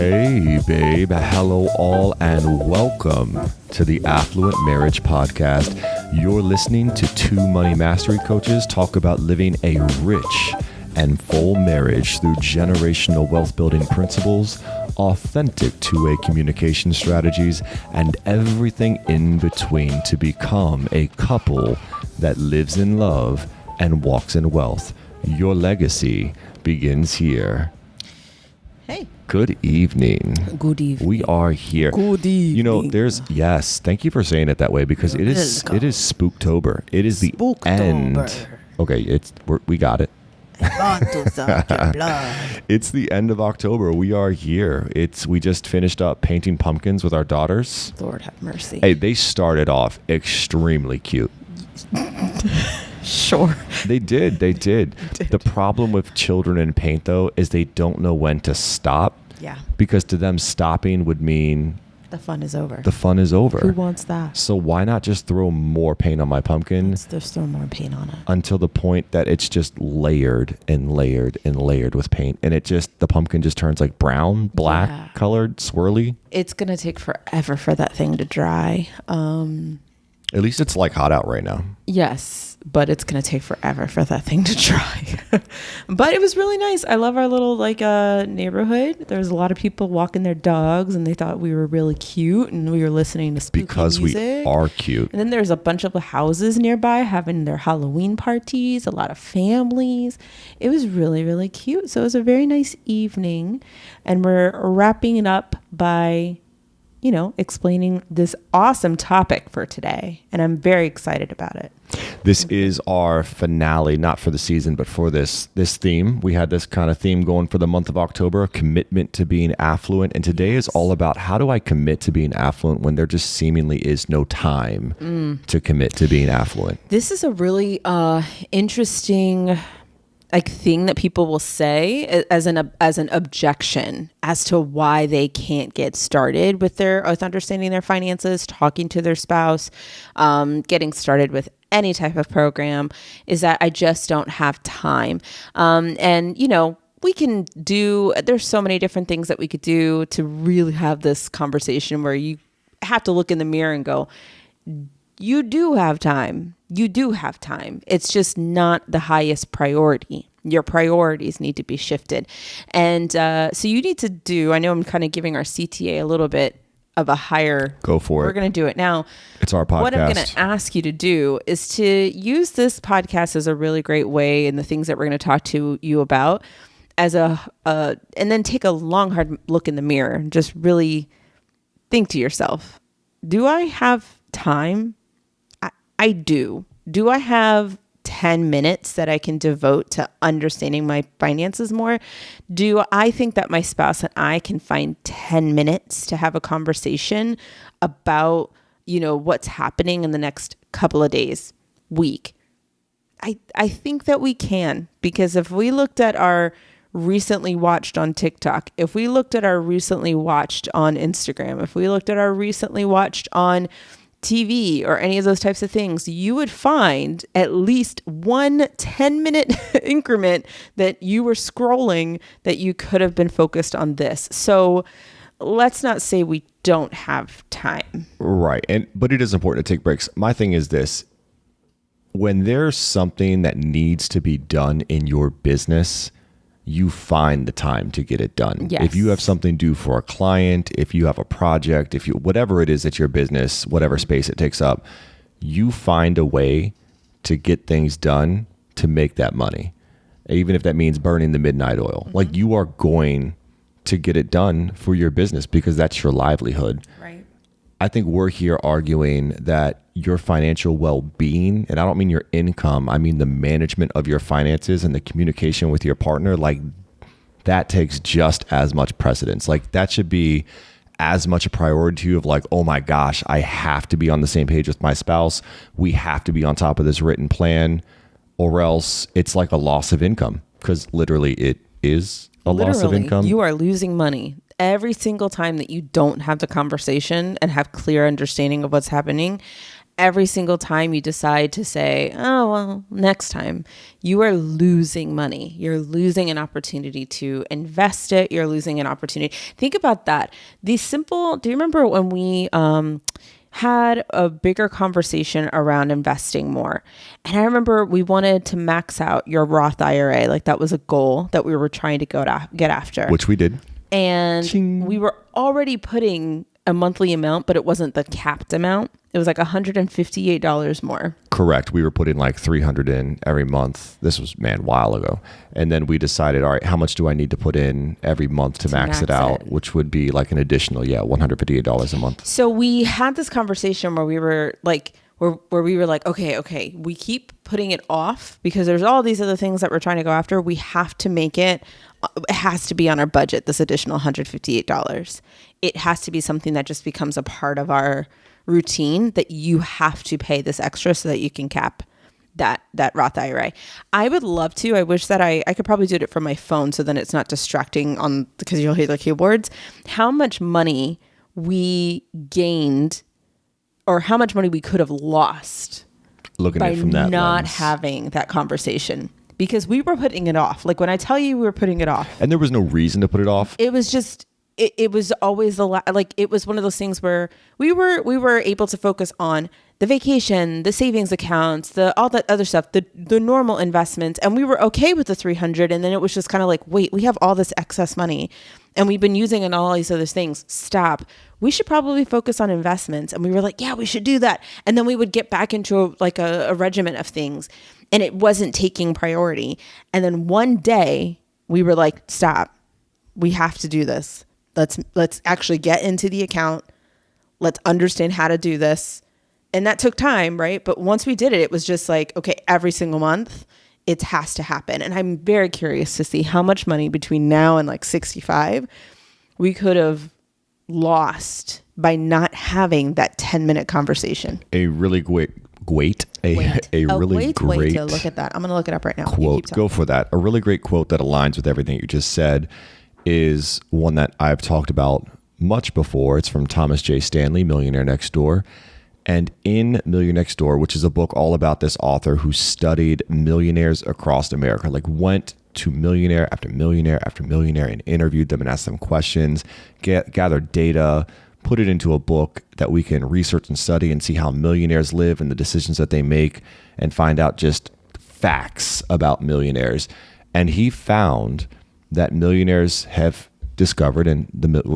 Hey, babe. Hello, all, and welcome to the Affluent Marriage Podcast. You're listening to two money mastery coaches talk about living a rich and full marriage through generational wealth building principles, authentic two-way communication strategies, and everything in between to become a couple that lives in love and walks in wealth. Your legacy begins here. Hey. Good evening. Good evening. We are here. Good evening. You know, yes, thank you for saying it that way because it is Spooktober. It is the end. Okay, we got it. It's the end of October. We are here. We just finished up painting pumpkins with our daughters. Lord have mercy. Hey, they started off extremely cute. Sure. They did. The problem with children in paint, though, is they don't know when to stop. Yeah. Because to them, stopping would mean the fun is over. Who wants that? So why not just throw more paint on my pumpkin? There's still more paint on it. Until the point that it's just layered and layered and layered with paint. And the pumpkin just turns like brown, black colored, swirly. It's going to take forever for that thing to dry. At least it's like hot out right now. Yes, but it's going to take forever for that thing to dry. But it was really nice. I love our little neighborhood. There was a lot of people walking their dogs and they thought we were really cute and we were listening to spooky because music. We are cute. And then there's a bunch of houses nearby having their Halloween parties, a lot of families. It was really, really cute. So it was a very nice evening. And we're wrapping it up by explaining this awesome topic for today. And I'm very excited about it. This is our finale, not for the season, but for this theme. We had this kind of theme going for the month of October, commitment to being affluent. And today is all about how do I commit to being affluent when there just seemingly is no time to commit to being affluent. This is a really interesting thing that people will say as an objection as to why they can't get started with understanding their finances, talking to their spouse, getting started with any type of program, is that I just don't have time. We can there's so many different things that we could do to really have this conversation where you have to look in the mirror and go, you do have time. You do have time. It's just not the highest priority. Your priorities need to be shifted. And so you need to I know I'm kind of giving our CTA a little bit of a higher. Go for it. We're going to do it now. It's our podcast. What I'm going to ask you to do is to use this podcast as a really great way, and the things that we're going to talk to you about as and then take a long, hard look in the mirror and just really think to yourself, do I have time? I do. Do I have 10 minutes that I can devote to understanding my finances more? Do I think that my spouse and I can find 10 minutes to have a conversation about, what's happening in the next couple of days, week? I think that we can, because if we looked at our recently watched on TikTok, if we looked at our recently watched on Instagram, if we looked at our recently watched on TV or any of those types of things, you would find at least one 10-minute increment that you were scrolling that you could have been focused on this. So let's not say we don't have time. Right. But it is important to take breaks. My thing is this: when there's something that needs to be done in your business, you find the time to get it done. Yes. If you have something due for a client, if you have a project, whatever it is at your business, whatever space it takes up, you find a way to get things done to make that money. Even if that means burning the midnight oil. Mm-hmm. Like, you are going to get it done for your business because that's your livelihood. Right. I think we're here arguing that your financial well-being, and I don't mean your income, I mean the management of your finances and the communication with your partner, that takes just as much precedence. That should be as much a priority to you of oh my gosh, I have to be on the same page with my spouse. We have to be on top of this written plan, or else it's like a loss of income, because literally it is a loss of income. You are losing money every single time that you don't have the conversation and have clear understanding of what's happening. every single time you decide to say, oh, well, next time, you are losing money. You're losing an opportunity to invest it. You're losing an opportunity. Think about that. Do you remember when we had a bigger conversation around investing more? And I remember we wanted to max out your Roth IRA. Like that was a goal that we were trying to get after. Which we did. And Ching. we were already putting a monthly amount, but it wasn't the capped amount. It was like $158 more. Correct. We were putting like $300 in every month. This was, a while ago. And then we decided, all right, how much do I need to put in every month to max it out, which would be like an additional, $158 a month. So we had this conversation where we were like, okay, we keep putting it off because there's all these other things that we're trying to go after. We have to make it has to be on our budget, this additional $158. It has to be something that just becomes a part of our routine, that you have to pay this extra so that you can cap that Roth IRA. I would love to. I wish that I could probably do it from my phone so then it's not distracting because you'll hear the keyboards. How much money we gained or how much money we could have lost looking at it from that not lens. having that conversation, because we were putting it off. Like when I tell you we were putting it off, and there was no reason to put it off. It was just, it was always it was one of those things where we were able to focus on the vacation, the savings accounts, all that other stuff, the normal investments. And we were okay with the 300. And then it was just kind of like, wait, we have all this excess money and we've been using it on all these other things. Stop. We should probably focus on investments. And we were like, yeah, we should do that. And then we would get back into a regimen of things and it wasn't taking priority. And then one day we were like, stop, we have to do this. Let's actually get into the account. Let's understand how to do this. And that took time, right? But once we did it, it was just like, okay, every single month, it has to happen. And I'm very curious to see how much money between now and like 65 we could have lost by not having that 10-minute conversation. A really great way to look at that. I'm going to look it up right now. Quote, go for that. A really great quote that aligns with everything you just said is one that I've talked about much before. It's from Thomas J. Stanley, Millionaire Next Door. And in Millionaire Next Door, which is a book all about this author who studied millionaires across America, like went to millionaire after millionaire after millionaire and interviewed them and asked them questions, gathered data, put it into a book that we can research and study and see how millionaires live and the decisions that they make and find out just facts about millionaires. And he found that millionaires have discovered, and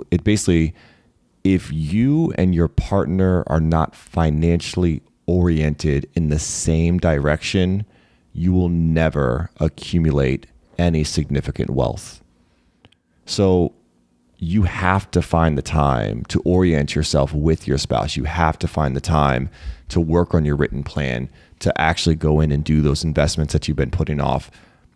it basically, if you and your partner are not financially oriented in the same direction, you will never accumulate any significant wealth. So you have to find the time to orient yourself with your spouse. You have to find the time to work on your written plan, to actually go in and do those investments that you've been putting off.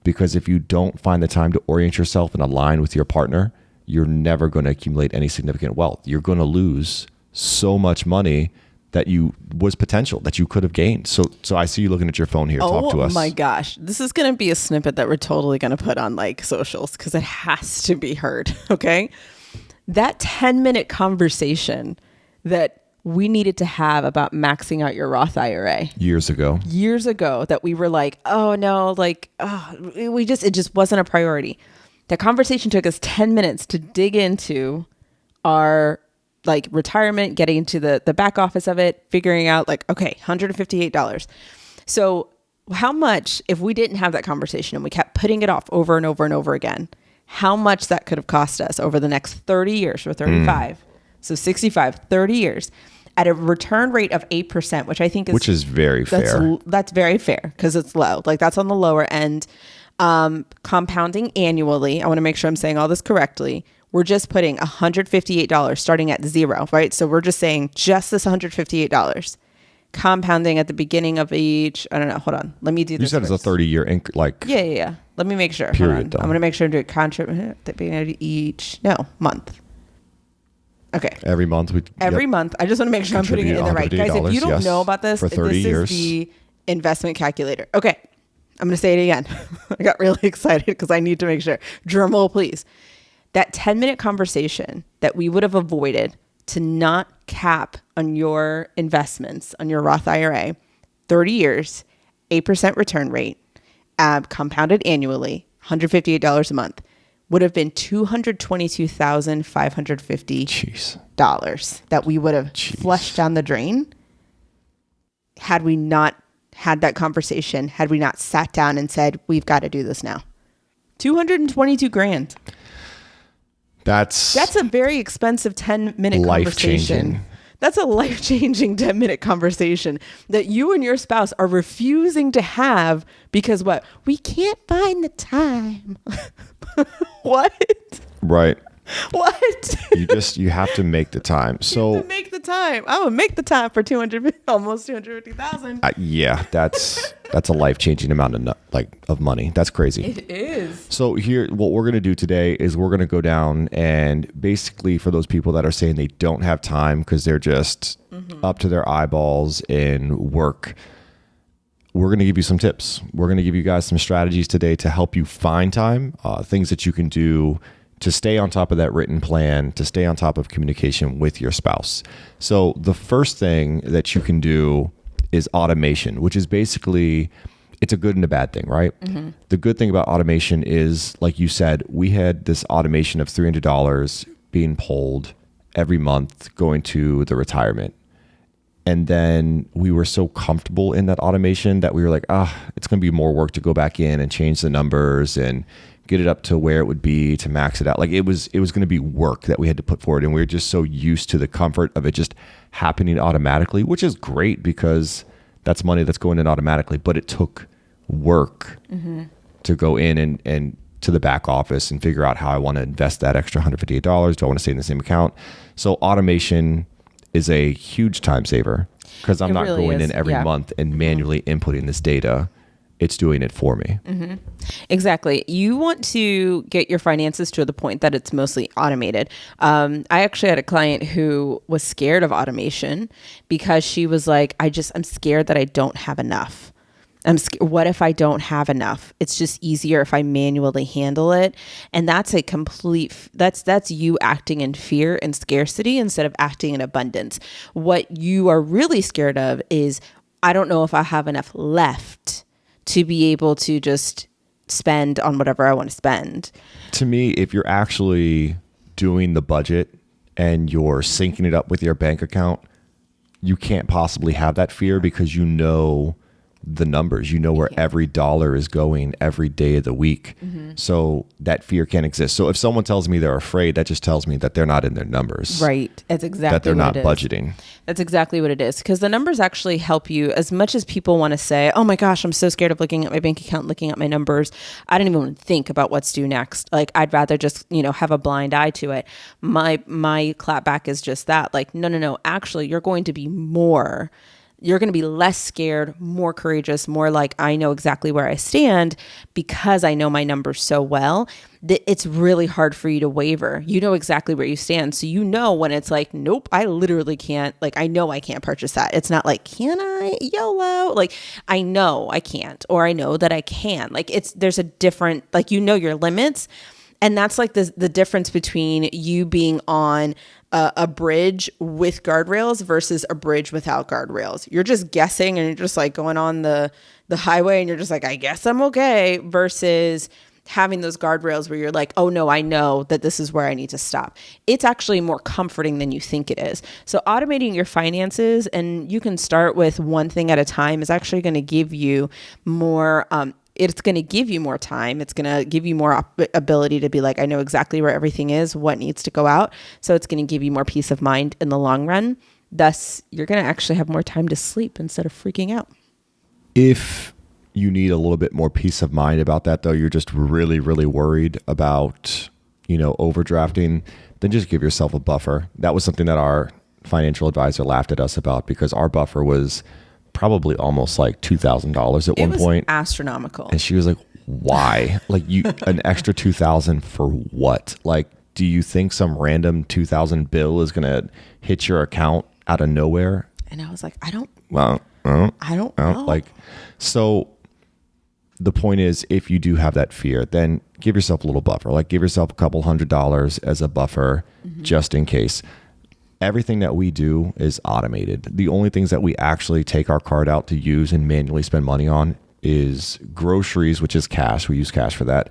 Because if you don't find the time to orient yourself and align with your partner, you're never going to accumulate any significant wealth. You're going to lose so much money that was potential that you could have gained. So I see you looking at your phone here. Talk to us. Oh my gosh. This is going to be a snippet that we're totally going to put on like socials because it has to be heard. Okay. That 10-minute conversation that we needed to have about maxing out your Roth IRA years ago, that we were like, oh no, it just wasn't a priority. That conversation took us 10 minutes to dig into our like retirement, getting into the back office of it, figuring out like, okay, $158. So how much, if we didn't have that conversation and we kept putting it off over and over and over again, how much that could have cost us over the next 30 years or 35. So 65, 30 years at a return rate of 8%, which I think is very fair. That's very fair because it's low. Like that's on the lower end. Compounding annually. I want to make sure I'm saying all this correctly. We're just putting $158 starting at zero, right? So we're just saying just this $158 compounding at the beginning of each, I don't know, hold on. Let me do this. You said it's a 30-year Yeah. Let me make sure. Period. I'm going to make sure to do a contract at the beginning of each, month. Okay. Every month. Month. I just want to make sure I'm putting it in the right. Guys, if you don't know about this, for 30 years. Is the investment calculator. Okay. I'm going to say it again. I got really excited because I need to make sure. Drum roll, please. That 10-minute conversation that we would have avoided to not cap on your investments, on your Roth IRA, 30 years, 8% return rate, compounded annually, $158 a month, would have been $222,550 that we would have flushed down the drain had we not had that conversation, had we not sat down and said, we've got to do this now. 222 grand. That's a very expensive 10-minute conversation. That's a life-changing 10-minute conversation that you and your spouse are refusing to have because what? We can't find the time. What? Right. What? You have to make the time. So you have to make the time. I would make the time for almost 250,000. Yeah, that's a life-changing amount of money. That's crazy. It is. So here, what we're going to do today is we're going to go down and basically for those people that are saying they don't have time because they're just up to their eyeballs in work, we're going to give you some tips. We're going to give you guys some strategies today to help you find time, things that you can do to stay on top of that written plan, to stay on top of communication with your spouse. So the first thing that you can do is automation, which is basically, it's a good and a bad thing, right? Mm-hmm. The good thing about automation is, like you said, we had this automation of $300 being pulled every month going to the retirement. And then we were so comfortable in that automation that we were like, it's going to be more work to go back in and change the numbers and get it up to where it would be to max it out. Like it was going to be work that we had to put forward. And we were just so used to the comfort of it just happening automatically, which is great because that's money that's going in automatically, but it took work to go in and to the back office and figure out how I want to invest that extra $158. Do I want to stay in the same account? So automation is a huge time saver because I'm not going in every month and manually inputting this data. It's doing it for me. Mm-hmm. Exactly. You want to get your finances to the point that it's mostly automated. I actually had a client who was scared of automation because she was like, I'm scared that I don't have enough. What if I don't have enough? It's just easier if I manually handle it. And that's a that's you acting in fear and scarcity instead of acting in abundance. What you are really scared of is, I don't know if I have enough left to be able to just spend on whatever I want to spend. To me, if you're actually doing the budget and you're syncing it up with your bank account, you can't possibly have that fear because you know the numbers, you know where every dollar is going every day of the week. So that fear can't exist. So if someone tells me they're afraid, that just tells me that they're not in their numbers. Right. That's exactly that they're not budgeting. That's exactly what it is. Because the numbers actually help you. As much as people want to say, oh my gosh, I'm so scared of looking at my bank account, looking at my numbers. I don't even want to think about what's due next. Like I'd rather just, have a blind eye to it. My clapback is just that. Like, no. Actually, you're going to be less scared, more courageous, more like I know exactly where I stand because I know my numbers so well that it's really hard for you to waver. You know exactly where you stand. So when it's like, nope, I literally can't, like, I know I can't purchase that. It's not like, can I? YOLO? Like, I know I can't, or I know that I can. Like there's a different, like, your limits. And that's like the difference between you being on a bridge with guardrails versus a bridge without guardrails. You're just guessing and you're just like going on the highway and you're just like, I guess I'm okay, versus having those guardrails where you're like, oh no, I know that this is where I need to stop. It's actually more comforting than you think it is. So automating your finances, and you can start with one thing at a time, is actually going to give you more it's going to give you more time. It's going to give you more ability to be like, I know exactly where everything is, what needs to go out. So it's going to give you more peace of mind in the long run. Thus, you're going to actually have more time to sleep instead of freaking out. If you need a little bit more peace of mind about that, though, you're just really, really worried about, overdrafting, then just give yourself a buffer. That was something that our financial advisor laughed at us about because our buffer was probably almost like $2,000 at one point. Astronomical. And she was like, why? Like an extra $2,000 for what? Like, do you think some random $2,000 bill is going to hit your account out of nowhere? And I was like, I don't know. Like, so the point is, if you do have that fear, then give yourself a little buffer. Like give yourself a couple $100s as a buffer just in case. everything that we do is automated. The only things that we actually take our card out to use and manually spend money on is groceries, which is cash. We use cash for that,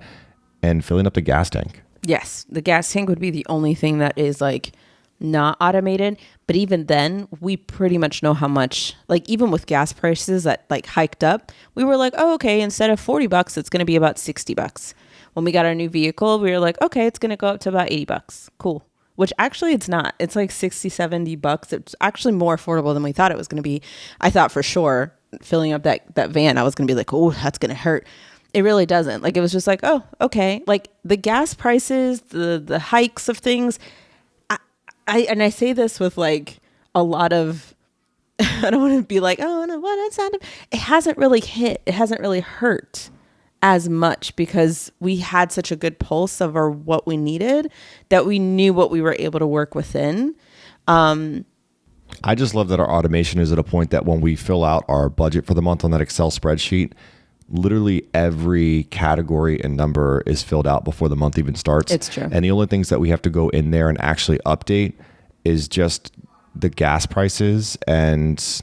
and filling up the gas tank. Yes, the gas tank would be the only thing that is like not automated. But even then, we pretty much know how much, like even with gas prices that like hiked up, we were like, oh, okay, instead of $40, it's going to be about $60. When we got our new vehicle, we were like, okay, it's going to go up to about $80. Cool. Which actually it's not. It's like $60-$70. It's actually more affordable than we thought it was going to be. I thought for sure filling up that van, I was going to be like, oh, that's going to hurt. It really doesn't. Like, it was just like, oh, okay. Like the gas prices, the hikes of things. I say this with like a lot of, I don't want to be like, oh, no, what? It's not, it hasn't really hit. It hasn't really hurt as much because we had such a good pulse of what we needed that we knew what we were able to work within. I just love that our automation is at a point that when we fill out our budget for the month on that Excel spreadsheet, literally every category and number is filled out before the month even starts. It's true. And the only things that we have to go in there and actually update is just the gas prices, and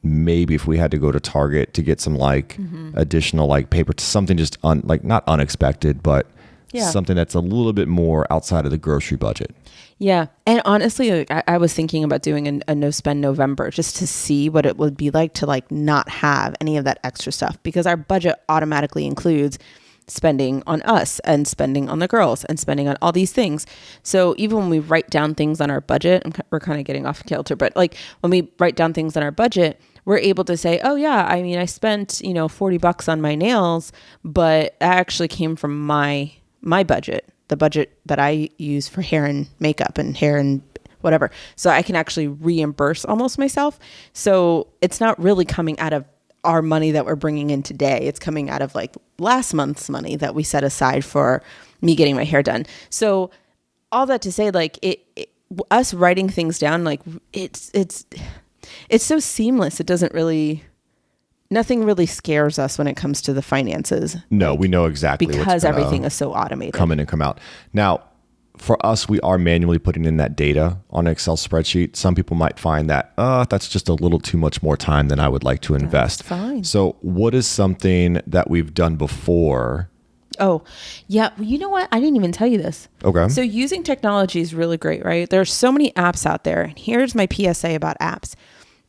maybe if we had to go to Target to get some like additional like paper, something just like not unexpected, but something that's a little bit more outside of the grocery budget. Yeah. And honestly, like, I was thinking about doing a no spend November just to see what it would be like to like not have any of that extra stuff, because our budget automatically includes spending on us and spending on the girls and spending on all these things. So even when we write down things on our budget, we're kind of getting off kilter, but like when we write down things on our budget, we're able to say, oh yeah, I mean, I spent, $40 on my nails, but that actually came from my budget, the budget that I use for hair and makeup and hair and whatever. So I can actually reimburse almost myself. So it's not really coming out of our money that we're bringing in today. It's coming out of like last month's money that we set aside for me getting my hair done. So all that to say, like us writing things down, like it's so seamless. It doesn't really, nothing really scares us when it comes to the finances. No, like, we know exactly because everything is so automated. Come in and come out. Now, for us, we are manually putting in that data on an Excel spreadsheet. Some people might find that, that's just a little too much more time than I would like to invest. That's fine. So what is something that we've done before? Oh, yeah. Well, you know what? I didn't even tell you this. Okay. So using technology is really great, right? There's so many apps out there. And here's my PSA about apps.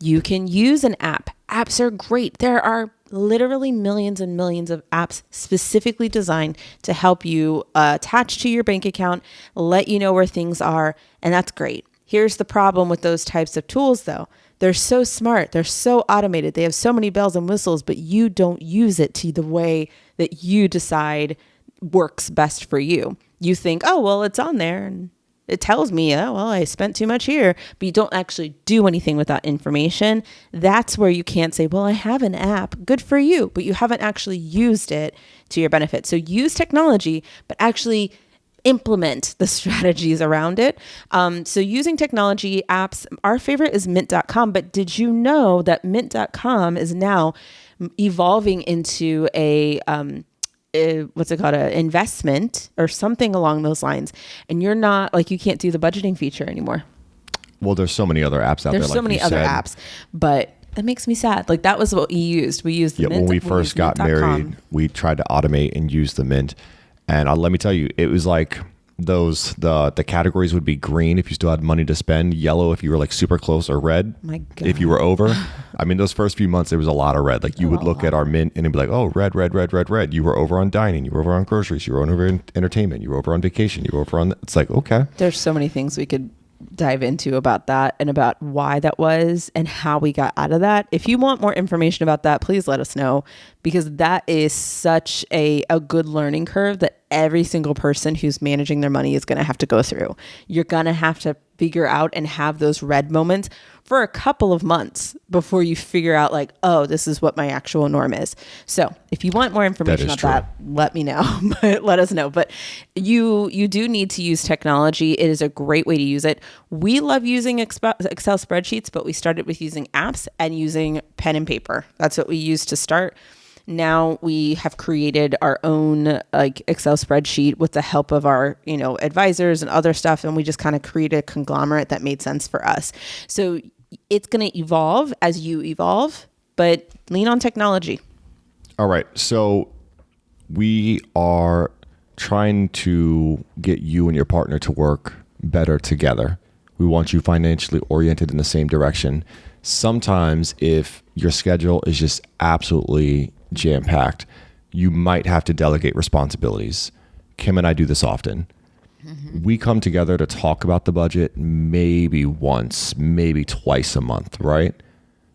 You can use an app. Apps are great. There are literally millions and millions of apps specifically designed to help you attach to your bank account, let you know where things are, and that's great. Here's the problem with those types of tools, though. They're so smart. They're so automated. They have so many bells and whistles, but you don't use it to the way that you decide works best for you. You think, oh, well, it's on there, and it tells me, oh, well, I spent too much here, but you don't actually do anything with that information. That's where you can't say, well, I have an app, good for you, but you haven't actually used it to your benefit. So use technology, but actually implement the strategies around it. So using technology apps, our favorite is mint.com, but did you know that mint.com is now evolving into what's it called, an investment or something along those lines, and you're not like, you can't do the budgeting feature anymore. Well, there's so many other apps out there. There's so many other apps, but that makes me sad. Like that was what we used. We used the Mint. When we first got married, we tried to automate and use the Mint, and let me tell you, it was like the categories would be green if you still had money to spend, yellow if you were like super close, or red if you were over. I mean, those first few months there was a lot of red. Like you would look at our Mint and it'd be like, oh, red, red, red, red, red. You were over on dining, you were over on groceries, you were over in entertainment, you were over on vacation, you were over on it's like, okay. There's so many things we could dive into about that and about why that was and how we got out of that. If you want more information about that, please let us know, because that is such a good learning curve that every single person who's managing their money is going to have to go through. You're going to have to figure out and have those red moments for a couple of months before you figure out like, oh, this is what my actual norm is. So if you want more information on that, let me know, but let us know. But you do need to use technology. It is a great way to use it. We love using Excel spreadsheets, but we started with using apps and using pen and paper. That's what we used to start. Now we have created our own like Excel spreadsheet with the help of our, advisors and other stuff. And we just kind of created a conglomerate that made sense for us. So it's going to evolve as you evolve, but lean on technology. All right. So we are trying to get you and your partner to work better together. We want you financially oriented in the same direction. Sometimes if your schedule is just absolutely jam-packed, you might have to delegate responsibilities. Kim and I do this often. We come together to talk about the budget maybe once, maybe twice a month, right?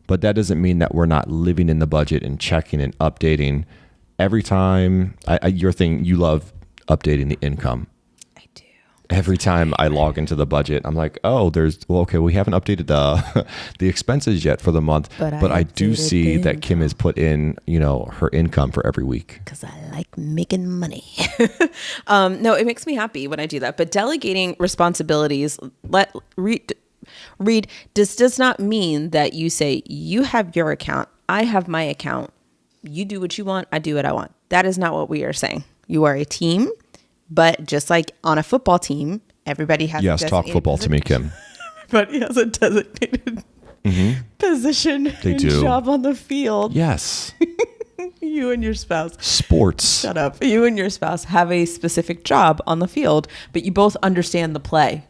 But that doesn't mean that we're not living in the budget and checking and updating. Every time, your thing, you love updating the income. I do. Every time I log into the budget, I'm like, oh, we haven't updated the expenses yet for the month. But I do see that Kim has put in, her income for every week. Because I like making money. No, it makes me happy when I do that. But delegating responsibilities, Reed, this does not mean that you say, you have your account, I have my account. You do what you want, I do what I want. That is not what we are saying. You are a team, but just like on a football team, everybody has Yes, talk football to me, Kim. Everybody has a designated position and job on the field. Yes. You and your spouse. Sports. Shut up. You and your spouse have a specific job on the field, but you both understand the play.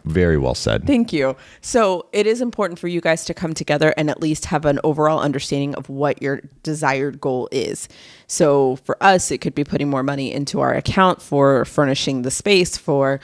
Very well said. Thank you. So it is important for you guys to come together and at least have an overall understanding of what your desired goal is. So for us, it could be putting more money into our account for furnishing the space for,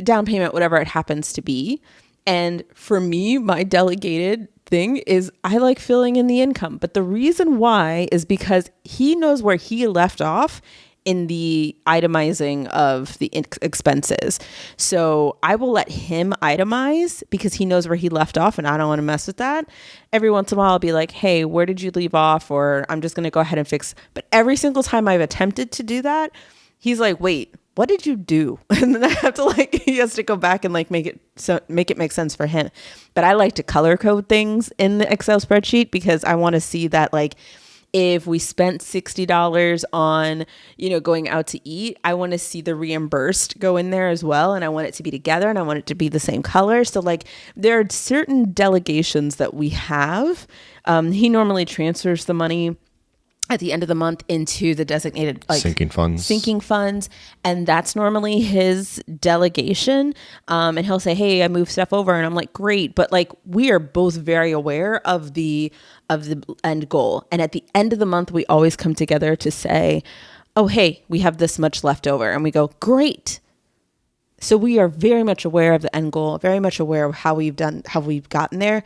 down payment, whatever it happens to be. And for me, my delegated thing is I like filling in the income. But the reason why is because he knows where he left off in the itemizing of the expenses. So I will let him itemize because he knows where he left off and I don't want to mess with that. Every once in a while I'll be like, hey, where did you leave off? Or I'm just going to go ahead and fix. But every single time I've attempted to do that, he's like, wait, what did you do? And then I have to he has to go back and make it make sense for him. But I like to color code things in the Excel spreadsheet because I want to see that if we spent $60 on, going out to eat, I want to see the reimbursed go in there as well. And I want it to be together and I want it to be the same color. So there are certain delegations that we have. He normally transfers the money at the end of the month into the designated sinking funds. And that's normally his delegation. And he'll say, hey, I moved stuff over. And I'm like, great. But we are both very aware of the end goal. And at the end of the month, we always come together to say, oh, hey, we have this much left over. And we go, great. So we are very much aware of the end goal, very much aware of how we've gotten there,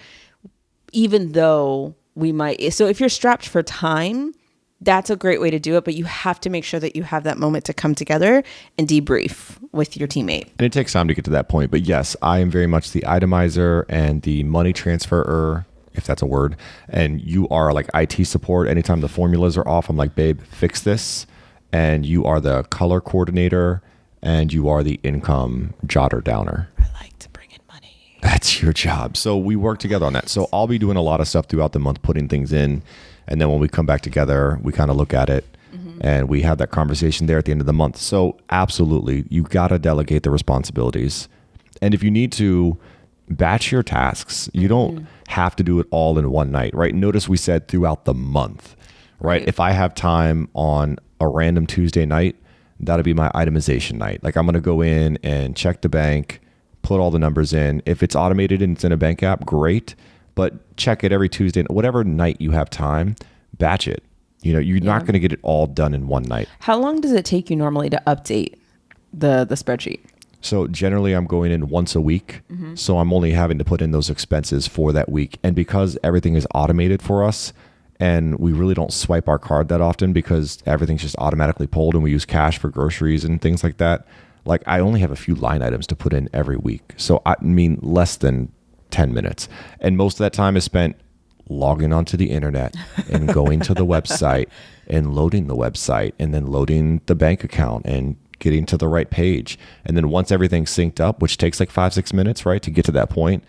even though we might. So if you're strapped for time, that's a great way to do it, but you have to make sure that you have that moment to come together and debrief with your teammate. And it takes time to get to that point. But yes, I am very much the itemizer and the money transferer, if that's a word. And you are IT support. Anytime the formulas are off, I'm like, babe, fix this. And you are the color coordinator and you are the income jotter downer. I like to bring in money. That's your job. So we work together on that. So I'll be doing a lot of stuff throughout the month, putting things in. And then when we come back together, we kind of look at it and we have that conversation there at the end of the month. So absolutely, you got to delegate the responsibilities. And if you need to batch your tasks, you don't have to do it all in one night, right? Notice we said throughout the month, right? If I have time on a random Tuesday night, that'll be my itemization night. I'm going to go in and check the bank, put all the numbers in. If it's automated and it's in a bank app, great. But check it every Tuesday, whatever night you have time, batch it. You're not going to get it all done in one night. How long does it take you normally to update the spreadsheet? So generally I'm going in once a week. So I'm only having to put in those expenses for that week. And because everything is automated for us and we really don't swipe our card that often because everything's just automatically pulled and we use cash for groceries and things like that. I only have a few line items to put in every week. So I mean less than 10 minutes. And most of that time is spent logging onto the internet and going to the website and loading the website and then loading the bank account and getting to the right page. And then once everything's synced up, which takes 5-6 minutes, right, to get to that point,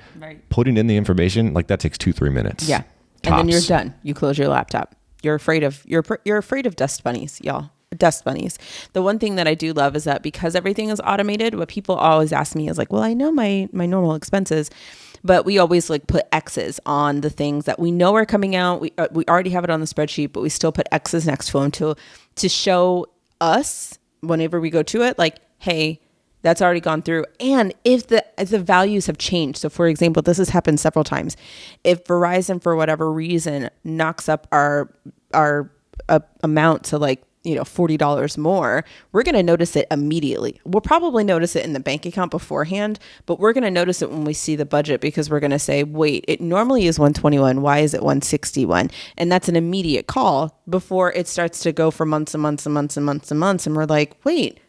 putting in the information, that takes 2-3 minutes. Yeah. And then you're done. You close your laptop. You're afraid of dust bunnies, y'all. Dust bunnies. The one thing that I do love is that because everything is automated, what people always ask me is like, well, I know my normal expenses, but we always like put X's on the things that we know are coming out. We already have it on the spreadsheet, but we still put X's next to them to show us whenever we go to it, like, hey, that's already gone through. And if the values have changed. So for example, this has happened several times. If Verizon for whatever reason knocks up our amount to like, $40 more, we're going to notice it immediately. We'll probably notice it in the bank account beforehand, but we're going to notice it when we see the budget because we're going to say, wait, it normally is 121. Why is it 161? And that's an immediate call before it starts to go for months and months and months and months and months. And we're like, wait,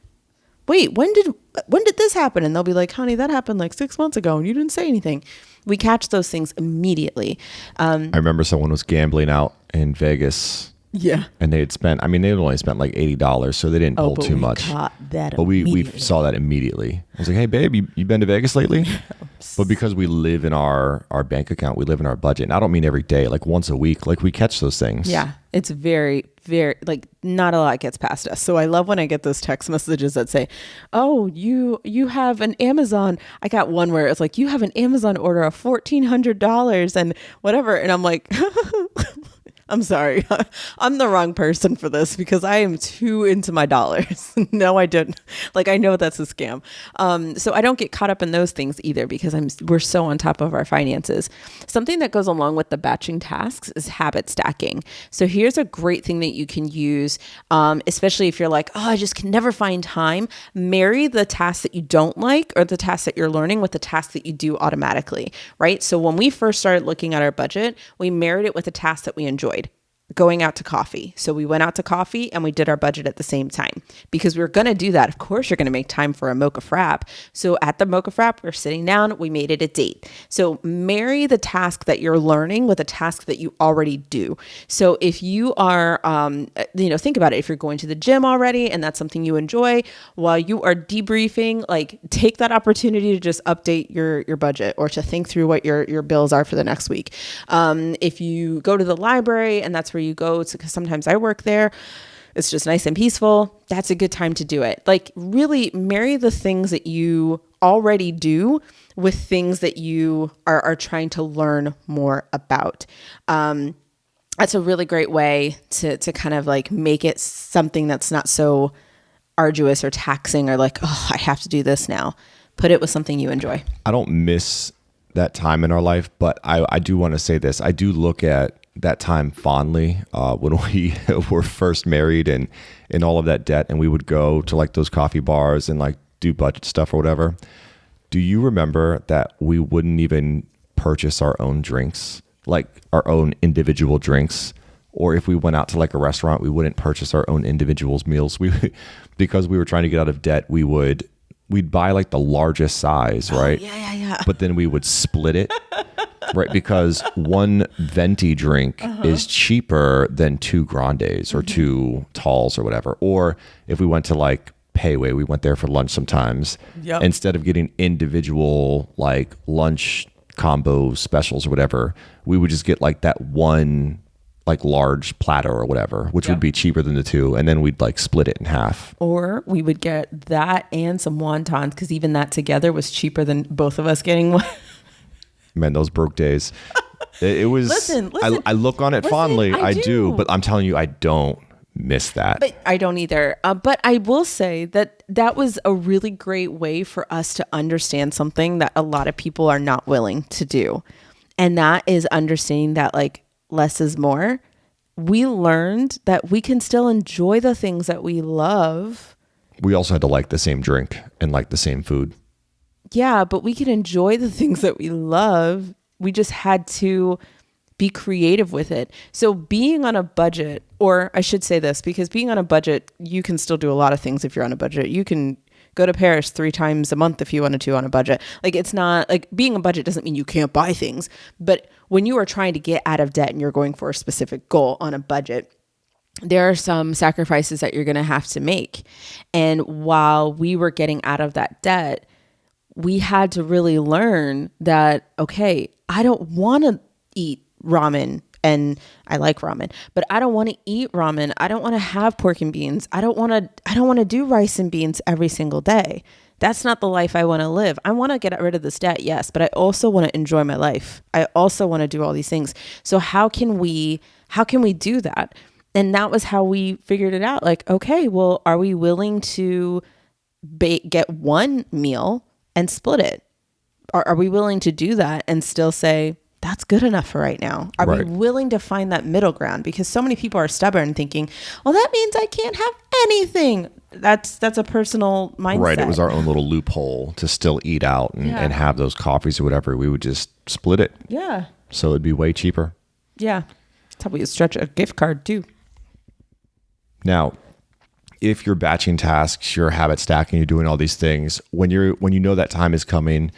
when did this happen? And they'll be like, honey, that happened like 6 months ago and you didn't say anything. We catch those things immediately. I remember someone was gambling out in Vegas. Yeah. And they'd only spent like $80, so they didn't pull too much. But we saw that immediately. I was like, hey, babe, you been to Vegas lately? But because we live in our bank account, we live in our budget. And I don't mean every day, like once a week, like we catch those things. Yeah. It's very, very, like not a lot gets past us. So I love when I get those text messages that say, oh, you have an Amazon. I got one where it's like, you have an Amazon order of $1,400 and whatever. And I'm like, I'm sorry. I'm the wrong person for this because I am too into my dollars. No, I didn't. Like, I know that's a scam. So I don't get caught up in those things either because we're so on top of our finances. Something that goes along with the batching tasks is habit stacking. So here's a great thing that you can use, especially if you're like, oh, I just can never find time. Marry the tasks that you don't like or the tasks that you're learning with the tasks that you do automatically, right? So when we first started looking at our budget, we married it with a task that we enjoyed. Going out to coffee. So we went out to coffee and we did our budget at the same time because we were going to do that. Of course, you're going to make time for a mocha frap. So at the mocha frap, we're sitting down, we made it a date. So marry the task that you're learning with a task that you already do. So if you are, think about it. If you're going to the gym already and that's something you enjoy while you are debriefing, like take that opportunity to just update your budget or to think through what your bills are for the next week. If you go to the library and that's where you go, because sometimes I work there, it's just nice and peaceful. That's a good time to do it. Like really marry the things that you already do with things that you are trying to learn more about. That's a really great way to kind of like make it something that's not so arduous or taxing or like, oh, I have to do this now. Put it with something you enjoy. I don't miss that time in our life, but I do want to say this. I do look at that time fondly when we were first married and in all of that debt, and we would go to like those coffee bars and like do budget stuff or whatever. Do you remember that we wouldn't even purchase our own drinks, like our own individual drinks? Or if we went out to like a restaurant, we wouldn't purchase our own individual meals. Because we were trying to get out of debt, we'd buy like the largest size, right? Yeah. But then we would split it. Right, because one venti drink is cheaper than two grandes or two talls or whatever. Or if we went to like Payway, we went there for lunch sometimes. Yep. Instead of getting individual like lunch combo specials or whatever, we would just get like that one like large platter or whatever, which would be cheaper than the two. And then we'd like split it in half. Or we would get that and some wontons because even that together was cheaper than both of us getting one. Man, those broke days. It was. Listen. I look on it fondly. I do, but I'm telling you, I don't miss that. But I don't either. But I will say that was a really great way for us to understand something that a lot of people are not willing to do, and that is understanding that like less is more. We learned that we can still enjoy the things that we love. We also had to like the same drink and like the same food. Yeah, but we can enjoy the things that we love. We just had to be creative with it. So being on a budget, or I should say this, because being on a budget, you can still do a lot of things if you're on a budget. You can go to Paris 3 times a month if you wanted to on a budget. Like it's not like being a budget doesn't mean you can't buy things. But when you are trying to get out of debt and you're going for a specific goal on a budget, there are some sacrifices that you're going to have to make. And while we were getting out of that debt, we had to really learn that, okay, I don't want to eat ramen and I like ramen, but I don't want to eat ramen. I don't want to have pork and beans. I don't want to do rice and beans every single day. That's not the life I want to live. I want to get rid of this debt, yes, but I also want to enjoy my life. I also want to do all these things. So how can we do that? And that was how we figured it out. Like, okay, well, are we willing to get one meal and split it? Are we willing to do that and still say, that's good enough for right now? Are we willing to find that middle ground? Because so many people are stubborn thinking, well, that means I can't have anything. That's a personal mindset. Right. It was our own little loophole to still eat out and have those coffees or whatever. We would just split it. Yeah. So it'd be way cheaper. Yeah. That's how we stretch a gift card too. Now, if you're batching tasks, you're habit stacking, you're doing all these things, when you know that time is coming,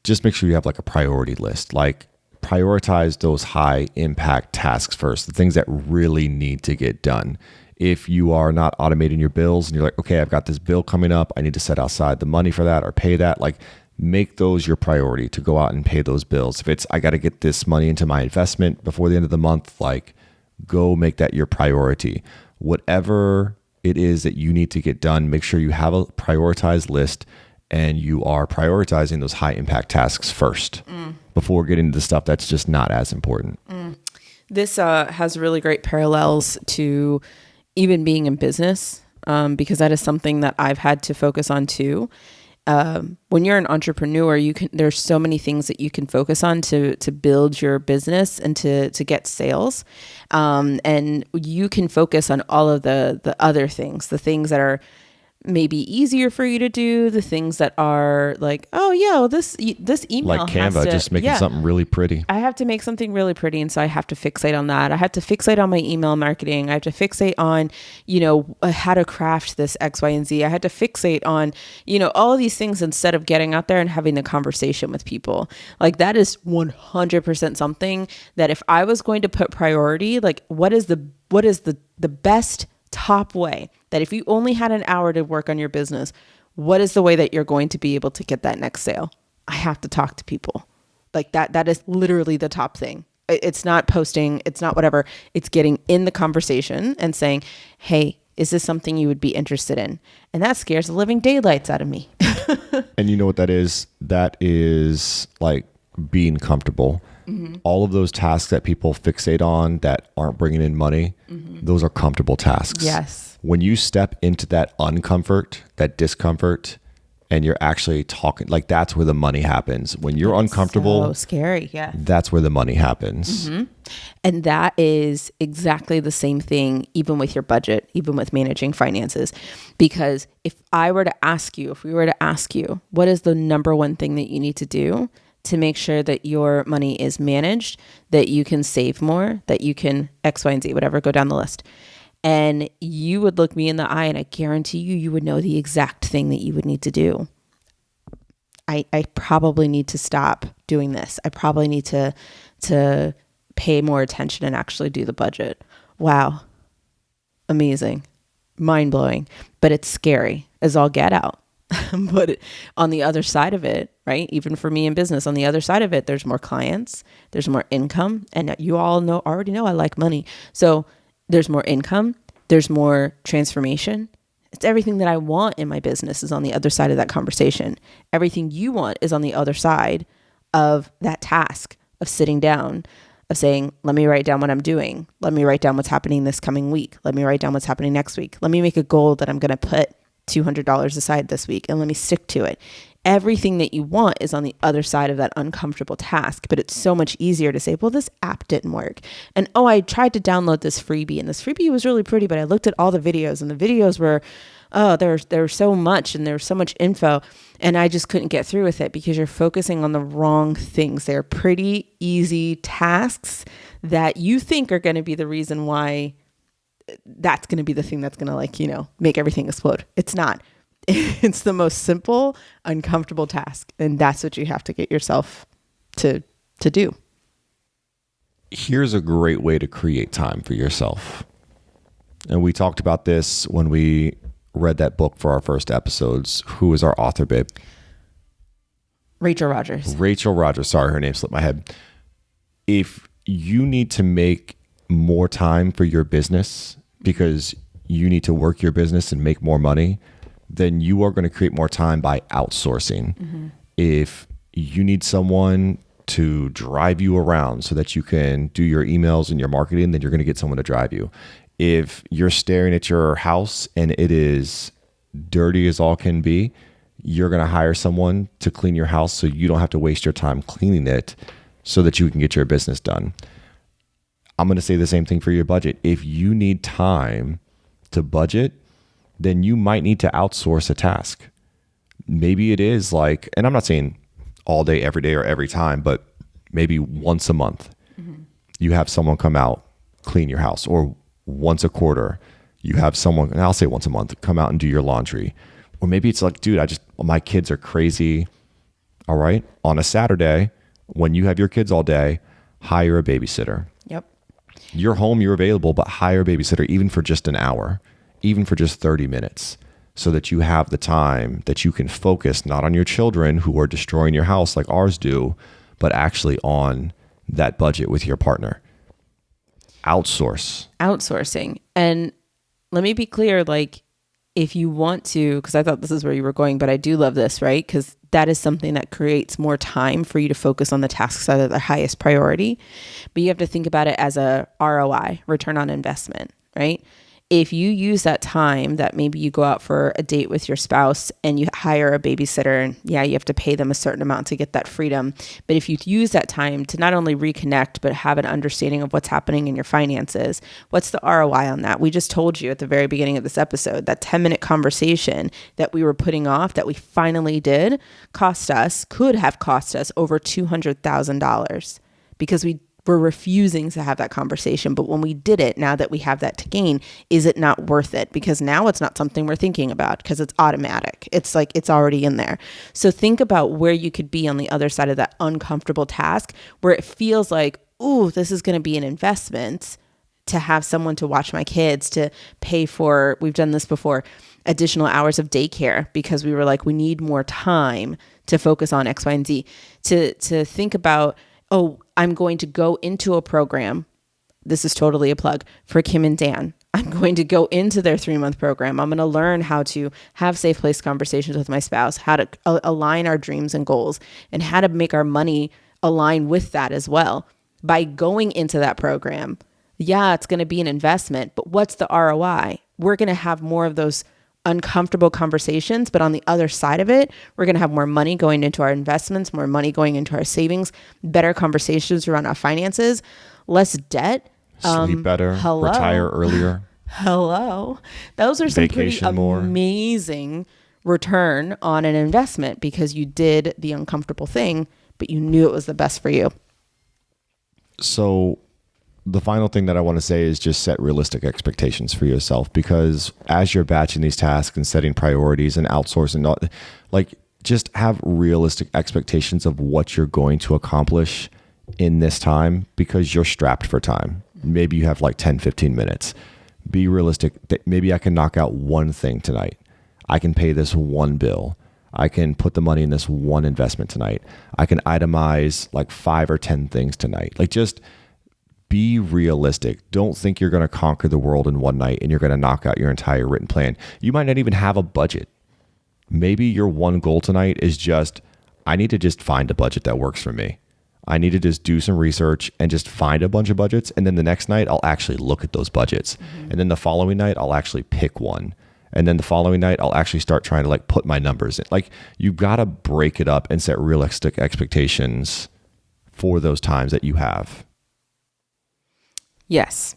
just make sure you have like a priority list. Like, prioritize those high impact tasks first, the things that really need to get done. If you are not automating your bills and you're like, okay, I've got this bill coming up, I need to set aside the money for that or pay that, like, make those your priority to go out and pay those bills. If it's, I got to get this money into my investment before the end of the month, like, go make that your priority. Whatever it is that you need to get done, make sure you have a prioritized list and you are prioritizing those high impact tasks first before getting to the stuff that's just not as important. This has really great parallels to even being in business, because that is something that I've had to focus on too. When you're an entrepreneur, there's so many things that you can focus on to build your business and to get sales. And you can focus on all of the other things, the things that are maybe easier for you to do, the things that are like, oh yeah, this email, like Canva, just making something really pretty. I have to make something really pretty, and so I have to fixate on that. I have to fixate on my email marketing. I have to fixate on, how to craft this X, Y, and Z. I had to fixate on, all of these things instead of getting out there and having the conversation with people. Like, that is 100% something that if I was going to put priority, like, what is the best top way that if you only had an hour to work on your business, what is the way that you're going to be able to get that next sale? I have to talk to people. Like, that is literally the top thing. It's not posting, it's not whatever. It's getting in the conversation and saying, hey, is this something you would be interested in? And that scares the living daylights out of me. And you know what that is? That is like being comfortable. Mm-hmm. All of those tasks that people fixate on that aren't bringing in money, those are comfortable tasks. Yes. When you step into that uncomfort, that discomfort, and you're actually talking, like, that's where the money happens. When you're uncomfortable, so scary. Yeah. That's where the money happens. Mm-hmm. And that is exactly the same thing, even with your budget, even with managing finances. Because if we were to ask you, what is the number one thing that you need to do to make sure that your money is managed, that you can save more, that you can X, Y, and Z, whatever, go down the list. And you would look me in the eye and I guarantee you would know the exact thing that you would need to do. I probably need to stop doing this. I probably need to pay more attention and actually do the budget. Wow. Amazing. Mind-blowing. But it's scary as all get out. But on the other side of it, right? Even for me in business, on the other side of it, there's more clients, there's more income. And you all already know I like money. So there's more income, there's more transformation. It's everything that I want in my business is on the other side of that conversation. Everything you want is on the other side of that task of sitting down, of saying, let me write down what I'm doing. Let me write down what's happening this coming week. Let me write down what's happening next week. Let me make a goal that I'm going to put $200 aside this week and let me stick to it. Everything that you want is on the other side of that uncomfortable task, but it's so much easier to say, well, this app didn't work. And I tried to download this freebie and this freebie was really pretty, but I looked at all the videos and the videos were, there's so much and there's so much info and I just couldn't get through with it because you're focusing on the wrong things. They're pretty easy tasks that you think are going to be the reason why that's going to be the thing that's going to make everything explode. It's not. It's the most simple, uncomfortable task. And that's what you have to get yourself to do. Here's a great way to create time for yourself. And we talked about this when we read that book for our first episodes. Who is our author, babe? Rachel Rogers. Rachel Rogers. Sorry, her name slipped my head. If you need to make more time for your business because you need to work your business and make more money, then you are going to create more time by outsourcing. If you need someone to drive you around so that you can do your emails and your marketing, then you're going to get someone to drive you. If you're staring at your house and it is dirty as all can be, you're going to hire someone to clean your house so you don't have to waste your time cleaning it so that you can get your business done. I'm going to say the same thing for your budget. If you need time to budget, then you might need to outsource a task. Maybe it is like, and I'm not saying all day, every day, or every time, but maybe once a month, you have someone come out, clean your house, or once a quarter, you have someone, and I'll say once a month, come out and do your laundry. Or maybe it's like, dude, my kids are crazy. All right. On a Saturday, when you have your kids all day, hire a babysitter. Yep. You're home, you're available, but hire a babysitter even for just an hour, even for just 30 minutes, so that you have the time that you can focus not on your children who are destroying your house like ours do, but actually on that budget with your partner. Outsourcing. And let me be clear, like, if you want to, because I thought this is where you were going, but I do love this, right? Because that is something that creates more time for you to focus on the tasks that are the highest priority. But you have to think about it as a ROI, return on investment, right? If you use that time that maybe you go out for a date with your spouse and you hire a babysitter, and yeah, you have to pay them a certain amount to get that freedom. But if you use that time to not only reconnect, but have an understanding of what's happening in your finances, what's the ROI on that? We just told you at the very beginning of this episode, that 10-minute conversation that we were putting off that we finally did could have cost us over $200,000 because we're refusing to have that conversation. But when we did it, now that we have that to gain, is it not worth it? Because now it's not something we're thinking about because it's automatic. It's like it's already in there. So think about where you could be on the other side of that uncomfortable task where it feels like, ooh, this is going to be an investment to have someone to watch my kids, to pay for, we've done this before, additional hours of daycare because we were like, we need more time to focus on X, Y, and Z. To think about, oh, I'm going to go into a program. This is totally a plug for Kim and Dan. I'm going to go into their 3-month program. I'm going to learn how to have safe place conversations with my spouse, how to align our dreams and goals, and how to make our money align with that as well. By going into that program, yeah, it's going to be an investment, but what's the ROI? We're going to have more of those uncomfortable conversations, but on the other side of it, we're going to have more money going into our investments, more money going into our savings, better conversations around our finances, less debt, sleep better, retire earlier. Hello. Those are some pretty amazing return on an investment because you did the uncomfortable thing, but you knew it was the best for you. So the final thing that I want to say is just set realistic expectations for yourself, because as you're batching these tasks and setting priorities and outsourcing, like, just have realistic expectations of what you're going to accomplish in this time, because you're strapped for time. Maybe you have like 10, 15 minutes. Be realistic that maybe I can knock out one thing tonight. I can pay this one bill. I can put the money in this one investment tonight. I can itemize like 5 or 10 things tonight. Like, just be realistic. Don't think you're going to conquer the world in one night and you're going to knock out your entire written plan. You might not even have a budget. Maybe your one goal tonight is just, I need to just find a budget that works for me. I need to just do some research and just find a bunch of budgets. And then the next night, I'll actually look at those budgets. Mm-hmm. And then the following night, I'll actually pick one. And then the following night, I'll actually start trying to like put my numbers in. Like, you've got to break it up and set realistic expectations for those times that you have. Yes.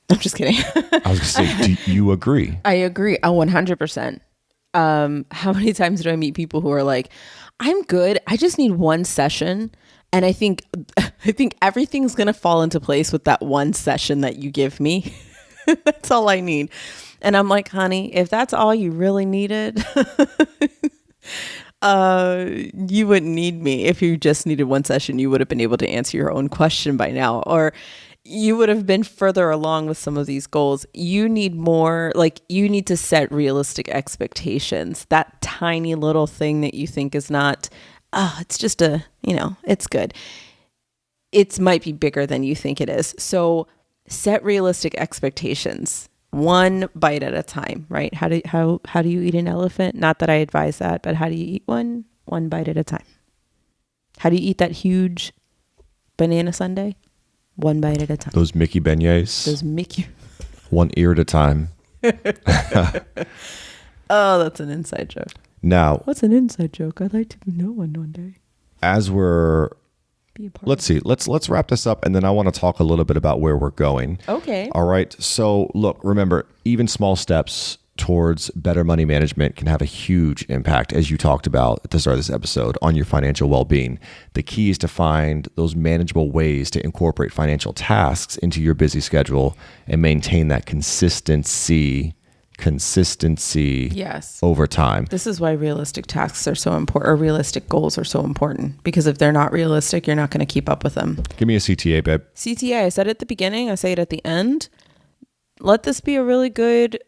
I'm just kidding. I was going to say, do you agree? I agree. 100%. How many times do I meet people who are like, I'm good. I just need one session. And I think everything's going to fall into place with that one session that you give me. That's all I need. And I'm like, honey, if that's all you really needed, you wouldn't need me. If you just needed one session, you would have been able to answer your own question by now, or you would have been further along with some of these goals. You need more, like, you need to set realistic expectations. That tiny little thing that you think is not, it's just it's good. it might be bigger than you think it is. So set realistic expectations, one bite at a time, right? How do you eat an elephant? Not that I advise that, but how do you eat one bite at a time? How do you eat that huge banana sundae? One bite at a time. Those Mickey beignets. Those Mickey. One ear at a time. Oh, that's an inside joke. Now, what's an inside joke? I'd like to know one day. As we're, let's see, let's wrap this up, and then I want to talk a little bit about where we're going. Okay. All right. So look, remember, even small steps towards better money management can have a huge impact, as you talked about at the start of this episode, on your financial well-being. The key is to find those manageable ways to incorporate financial tasks into your busy schedule and maintain that consistency yes, over time. This is why realistic tasks are so important, or realistic goals are so important, because if they're not realistic, you're not going to keep up with them. Give me a CTA, babe. CTA, I said it at the beginning, I say it at the end. Let this be a really good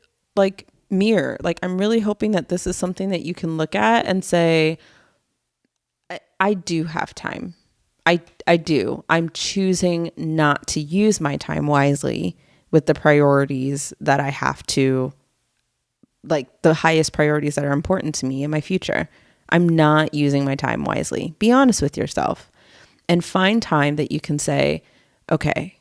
mirror. I'm really hoping that this is something that you can look at and say, I do have time. I do. I'm choosing not to use my time wisely with the priorities that I have to, the highest priorities that are important to me in my future. I'm not using my time wisely. Be honest with yourself and find time that you can say, okay,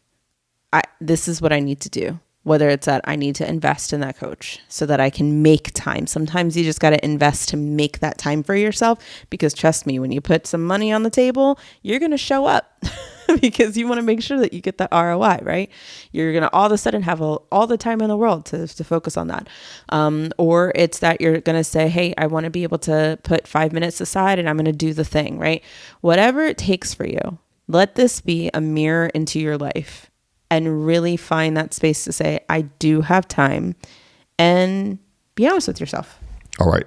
this is what I need to do. Whether it's that I need to invest in that coach so that I can make time. Sometimes you just got to invest to make that time for yourself, because trust me, when you put some money on the table, you're going to show up because you want to make sure that you get that ROI, right? You're going to all of a sudden have all the time in the world to focus on that. Or it's that you're going to say, hey, I want to be able to put 5 minutes aside and I'm going to do the thing, right? Whatever it takes for you, let this be a mirror into your life. And really find that space to say, I do have time, and be honest with yourself. All right.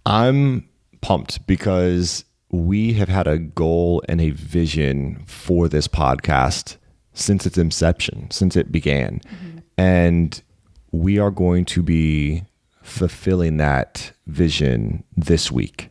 I'm pumped because we have had a goal and a vision for this podcast since its inception, since it began. Mm-hmm. And we are going to be fulfilling that vision this week.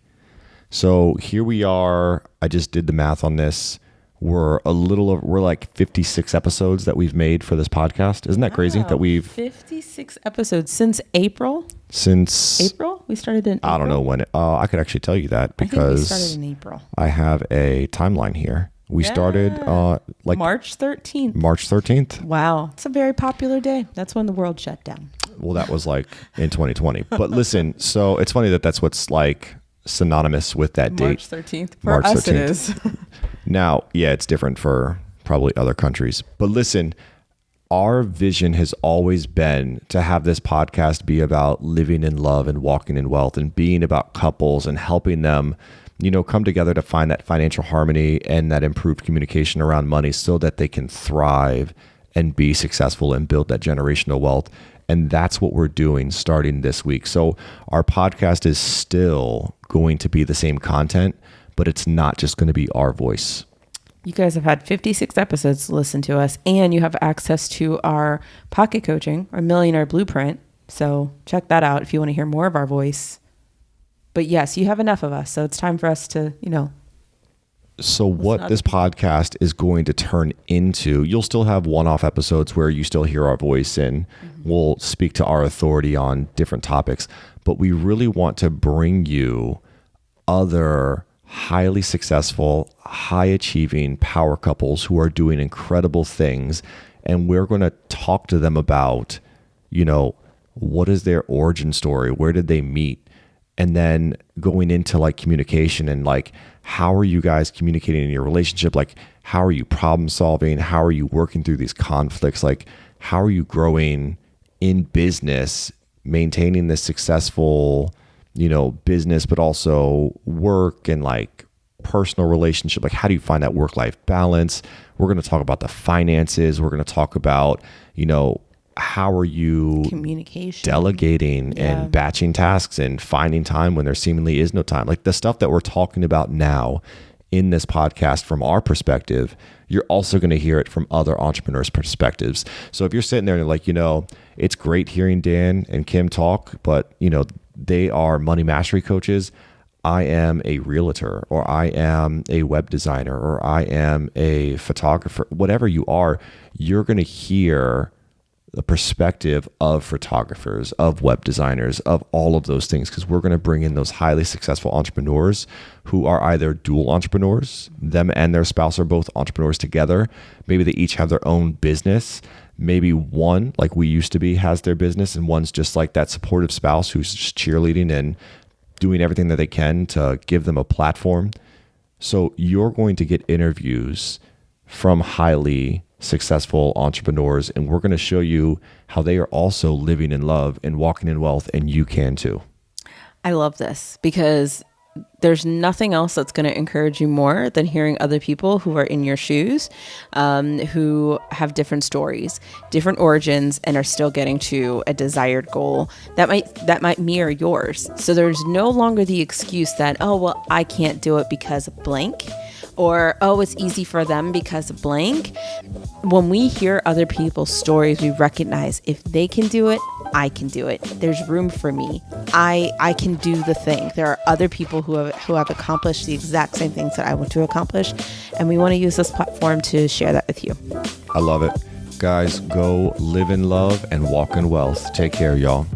So here we are. I just did the math on this. We're like 56 episodes that we've made for this podcast. Isn't that crazy that we've 56 episodes since April? Since April? We started in April? I don't know when. I could actually tell you that because I think we started in April. I have a timeline here. We started March 13th. March 13th. Wow. It's a very popular day. That's when the world shut down. Well, that was in 2020. But listen, so it's funny that's what's synonymous with that date. March 13th. For us 13th. It is. Now, yeah, it's different for probably other countries. But listen, our vision has always been to have this podcast be about living in love and walking in wealth, and being about couples and helping them, come together to find that financial harmony and that improved communication around money so that they can thrive and be successful and build that generational wealth. And that's what we're doing starting this week. So our podcast is still going to be the same content, but it's not just going to be our voice. You guys have had 56 episodes to listen to us, and you have access to our pocket coaching, our Millionaire Blueprint. So check that out if you want to hear more of our voice. But yes, you have enough of us. So it's time for us to, So what this podcast is going to turn into, you'll still have one-off episodes where you still hear our voice and we'll speak to our authority on different topics. But we really want to bring you other highly successful, high-achieving power couples who are doing incredible things. And we're going to talk to them about, what is their origin story? Where did they meet? And then going into communication and how are you guys communicating in your relationship? How are you problem solving? How are you working through these conflicts? How are you growing in business, maintaining this successful, business, but also work and personal relationship? How do you find that work-life balance? We're going to talk about the finances. We're going to talk about, how are you communication, delegating and batching tasks and finding time when there seemingly is no time. The stuff that we're talking about now in this podcast from our perspective, you're also going to hear it from other entrepreneurs' perspectives. So if you're sitting there and you're it's great hearing Dan and Kim talk, but they are money mastery coaches. I am a realtor, or I am a web designer, or I am a photographer, whatever you are, you're going to hear the perspective of photographers, of web designers, of all of those things, because we're going to bring in those highly successful entrepreneurs who are either dual entrepreneurs, them and their spouse are both entrepreneurs together. Maybe they each have their own business. Maybe one, like we used to be, has their business, and one's just like that supportive spouse who's just cheerleading and doing everything that they can to give them a platform. So you're going to get interviews from highly successful entrepreneurs, and we're going to show you how they are also living in love and walking in wealth, and you can too. I love this because there's nothing else that's going to encourage you more than hearing other people who are in your shoes, who have different stories, different origins, and are still getting to a desired goal that might mirror yours. So there's no longer the excuse that, oh, well, I can't do it because of blank, or, oh, it's easy for them because of blank. When we hear other people's stories, we recognize if they can do it, I can do it. There's room for me. I can do the thing. There are other people who have accomplished the exact same things that I want to accomplish, and we want to use this platform to share that with you. I love it. Guys, go live in love and walk in wealth. Take care, y'all.